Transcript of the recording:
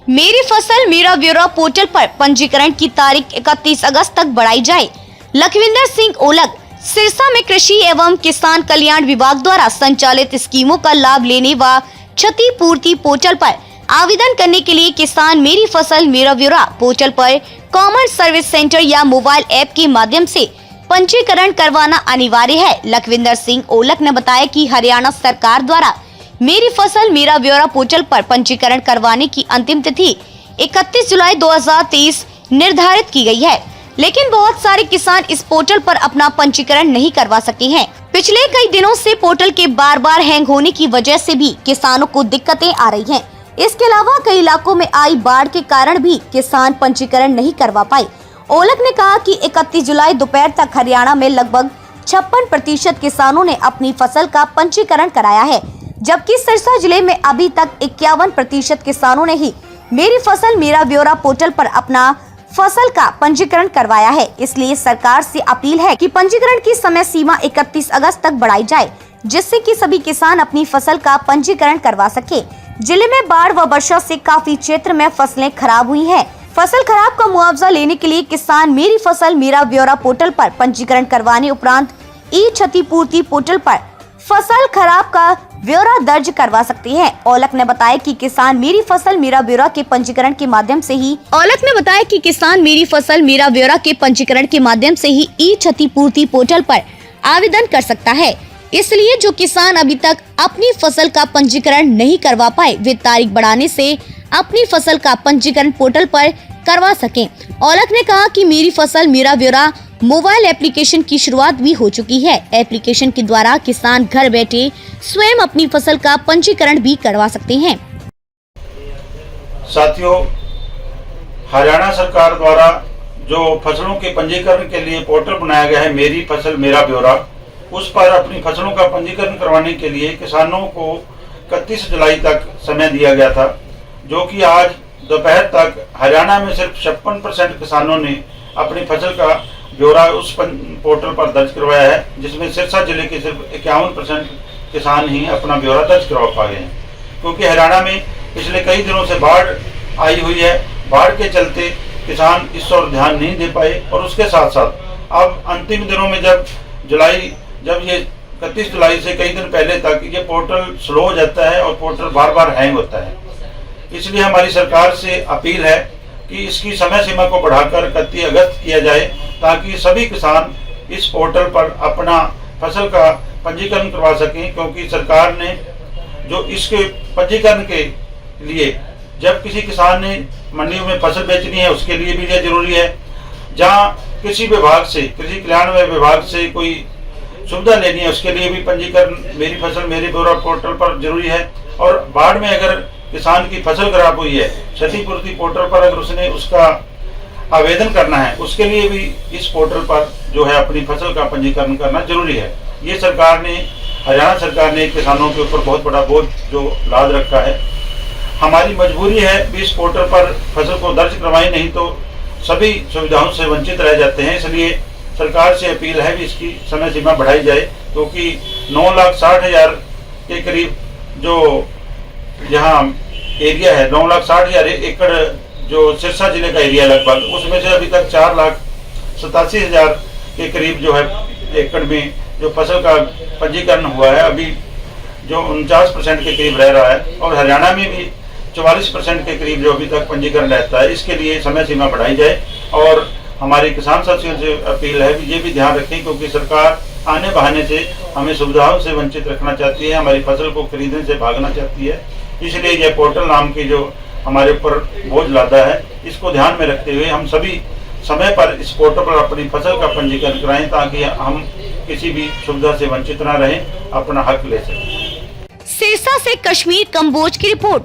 मेरी फसल मेरा ब्यौरा पोर्टल पर पंजीकरण की तारीख 31 अगस्त तक बढ़ाई जाए। लखविंदर सिंह ओलख। सिरसा में कृषि एवं किसान कल्याण विभाग द्वारा संचालित स्कीमों का लाभ लेने व क्षतिपूर्ति पोर्टल पर आवेदन करने के लिए किसान मेरी फसल मेरा ब्यौरा पोर्टल पर कॉमन सर्विस सेंटर या मोबाइल ऐप के माध्यम से पंजीकरण करवाना अनिवार्य है। लखविंदर सिंह ओलख ने बताया कि हरियाणा सरकार द्वारा मेरी फसल मेरा ब्यौरा पोर्टल पर पंजीकरण करवाने की अंतिम तिथि 31 जुलाई 2023 निर्धारित की गई है, लेकिन बहुत सारे किसान इस पोर्टल पर अपना पंजीकरण नहीं करवा सके हैं। पिछले कई दिनों से पोर्टल के बार बार हैंग होने की वजह से भी किसानों को दिक्कतें आ रही हैं। इसके अलावा कई इलाकों में आई बाढ़ के कारण भी किसान पंजीकरण नहीं करवा पाए। ओलख ने कहा कि 31 जुलाई दोपहर तक हरियाणा में लगभग 56% किसानों ने अपनी फसल का पंजीकरण कराया है, जबकि सिरसा जिले में अभी तक 51% किसानों ने ही मेरी फसल मेरा ब्यौरा पोर्टल पर अपना फसल का पंजीकरण करवाया है। इसलिए सरकार से अपील है कि पंजीकरण की समय सीमा 31 अगस्त तक बढ़ाई जाए, जिससे कि सभी किसान अपनी फसल का पंजीकरण करवा सके। जिले में बाढ़ व वर्षा से काफी क्षेत्र में फसलें खराब हुई हैं। फसल खराब का मुआवजा लेने के लिए किसान मेरी फसल मेरा ब्यौरा पोर्टल पर पंजीकरण करवाने उपरांत ई क्षतिपूर्ति पोर्टल पर फसल खराब का ब्यौरा दर्ज करवा सकते हैं। ओलख ने बताया कि किसान मेरी फसल मेरा ब्यौरा के पंजीकरण के माध्यम से ही ई क्षतिपूर्ति पोर्टल पर आवेदन कर सकता है। इसलिए जो किसान अभी तक अपनी फसल का पंजीकरण नहीं करवा पाए, वे तारीख बढ़ाने से अपनी फसल का पंजीकरण पोर्टल पर करवा सकें। ओलख ने कहा कि मेरी फसल मेरा ब्यौरा मोबाइल एप्लीकेशन की शुरुआत भी हो चुकी है। एप्लीकेशन के द्वारा किसान घर बैठे स्वयं अपनी फसल का पंजीकरण भी करवा सकते हैं। साथियों, हरियाणा सरकार द्वारा जो फसलों के पंजीकरण के लिए पोर्टल बनाया गया है मेरी फसल मेरा ब्यौरा, उस पर अपनी फसलों का पंजीकरण करवाने के लिए किसानों को 31 जुलाई तक समय दिया गया था, जो कि आज दोपहर तक हरियाणा में सिर्फ 56% किसानों ने अपनी फसल का ब्यौरा उस पोर्टल पर दर्ज करवाया है, जिसमें सिरसा जिले के सिर्फ 51% किसान ही अपना ब्यौरा दर्ज करवा पाए हैं। क्योंकि हरियाणा में पिछले कई दिनों से बाढ़ आई हुई है, बाढ़ के चलते किसान इस ओर ध्यान नहीं दे पाए, और उसके साथ साथ अब अंतिम दिनों में जब ये 31 जुलाई से कई दिन पहले तक ये पोर्टल स्लो हो जाता है और पोर्टल बार बार हैंग होता है। इसलिए हमारी सरकार से अपील है कि इसकी समय सीमा को बढ़ाकर 31 अगस्त किया जाए, ताकि सभी किसान इस पोर्टल पर अपना फसल का पंजीकरण करवा सकें। क्योंकि सरकार ने जो इसके पंजीकरण के लिए, जब किसी किसान ने मंडियों में फसल बेचनी है उसके लिए भी यह जरूरी है, जहां किसी विभाग से, कृषि कल्याण विभाग से कोई सुविधा लेनी है उसके लिए भी पंजीकरण मेरी फसल मेरे ब्यौरा पोर्टल पर जरूरी है। और बाढ़ में अगर किसान की फसल खराब हुई है, क्षतिपूर्ति पोर्टल पर अगर उसने उसका आवेदन करना है, उसके लिए भी इस पोर्टल पर जो है अपनी फसल का पंजीकरण करना जरूरी है। ये हरियाणा सरकार ने किसानों के ऊपर बहुत बड़ा बोझ जो लाद रखा है। हमारी मजबूरी है भी इस पोर्टल पर फसल को दर्ज करवाएं, नहीं तो सभी सुविधाओं से वंचित रह जाते हैं। इसलिए सरकार से अपील है भी इसकी समय सीमा बढ़ाई जाए, क्योंकि 9,60,000 के करीब जो यहाँ एरिया है, 9,60,000 एकड़ जो सिरसा जिले का एरिया लगभग, उसमें से अभी तक 4,87,000 के करीब जो है एकड़ में जो फसल का पंजीकरण हुआ है, अभी जो 49% के करीब रह रहा है, और हरियाणा में भी 44% के करीब जो अभी तक पंजीकरण रहता है। इसके लिए समय सीमा बढ़ाई जाए, और हमारे किसान साथियों से अपील है कि ये भी ध्यान रखें, क्योंकि सरकार आने बहाने से हमें सुविधाओं से वंचित रखना चाहती है, हमारी फसल को खरीदने से भागना चाहती है। इसलिए यह पोर्टल नाम की जो हमारे ऊपर बोझ लादा है, इसको ध्यान में रखते हुए हम सभी समय पर इस पोर्टल पर अपनी फसल का पंजीकरण कराएं, ताकि हम किसी भी सुविधा से वंचित न रहें, अपना हक ले सकें। सिरसा से कश्मीर कंबोज की रिपोर्ट।